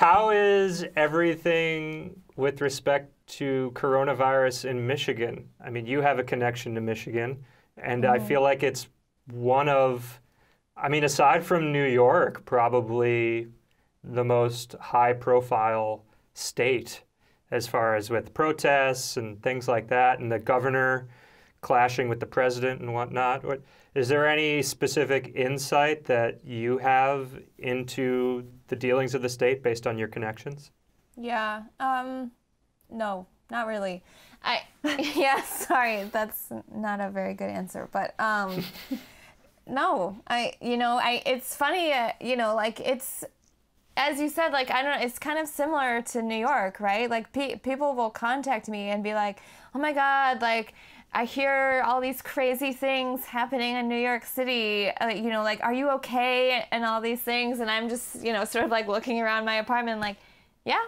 How is everything with respect to coronavirus in Michigan? I mean, you have a connection to Michigan, and I feel like it's one of, I mean, aside from New York, probably the most high-profile state as far as with protests and things like that, and the governor clashing with the president and whatnot. Is there any specific insight that you have into the dealings of the state based on your connections? Yeah, no, not really. Yeah, sorry, that's not a very good answer, but no, it's funny, like it's, as you said, like, I don't know, it's kind of similar to New York, right? Like people will contact me and be like, oh my God, like, I hear all these crazy things happening in New York City, like, are you okay? And all these things. And I'm just, sort of like looking around my apartment like, yeah,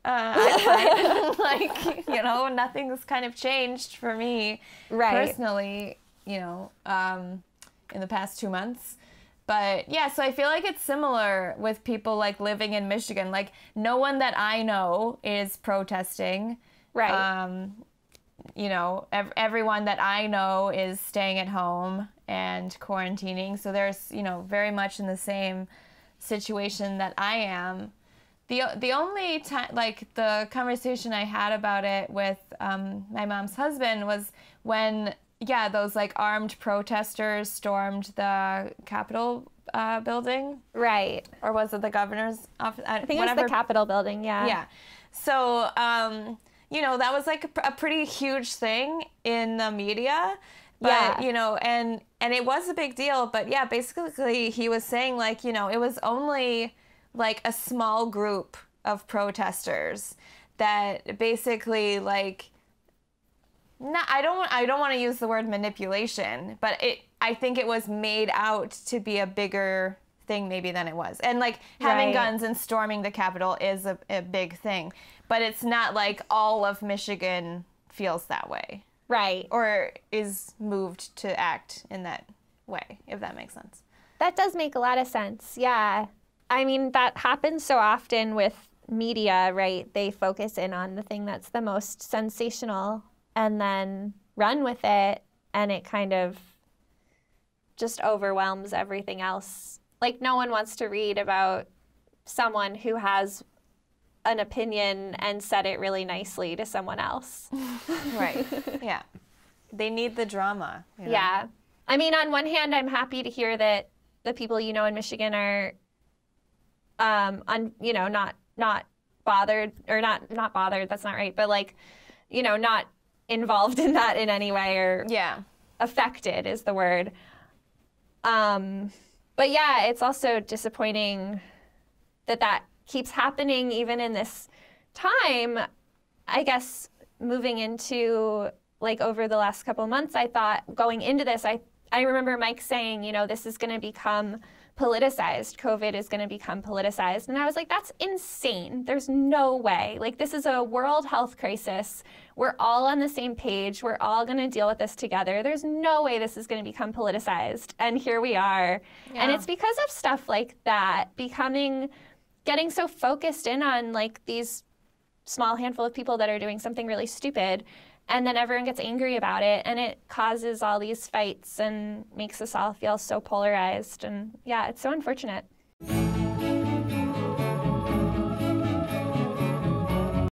I'm fine. Like, nothing's kind of changed for me personally, in the past 2 months. But yeah, so I feel like it's similar with people like living in Michigan. Like, no one that I know is protesting. Right. Everyone that I know is staying at home and quarantining. So there's, very much in the same situation that I am. The only time, like, the conversation I had about it with my mom's husband was when, those, like, armed protesters stormed the Capitol building. Right. Or was it the governor's office? I think it was the Capitol building, yeah. Yeah. So, that was like a pretty huge thing in the media. But, and it was a big deal. But yeah, basically he was saying, like, it was only like a small group of protesters that basically, like, I don't want to use the word manipulation, but I think it was made out to be a bigger thing maybe than it was. And like having guns and storming the Capitol is a big thing, but it's not like all of Michigan feels that way. Right. Or is moved to act in that way, if that makes sense. That does make a lot of sense, yeah. I mean, that happens so often with media, right? They focus in on the thing that's the most sensational and then run with it, and it kind of just overwhelms everything else. Like, no one wants to read about someone who has an opinion and said it really nicely to someone else. Right, yeah. They need the drama. Yeah. I mean, on one hand, I'm happy to hear that the people in Michigan are, not bothered, or not bothered, that's not right, but like, not involved in that in any way, or affected is the word. But yeah, it's also disappointing that keeps happening even in this time. I guess moving into, like, over the last couple of months, I thought going into this, I remember Mike saying, this is going to become politicized. COVID is going to become politicized. And I was like, that's insane. There's no way. Like, this is a world health crisis. We're all on the same page. We're all going to deal with this together. There's no way this is going to become politicized. And here we are. Yeah. And it's because of stuff like that getting so focused in on, like, these small handful of people that are doing something really stupid. And then everyone gets angry about it, and it causes all these fights and makes us all feel so polarized. And yeah, it's so unfortunate.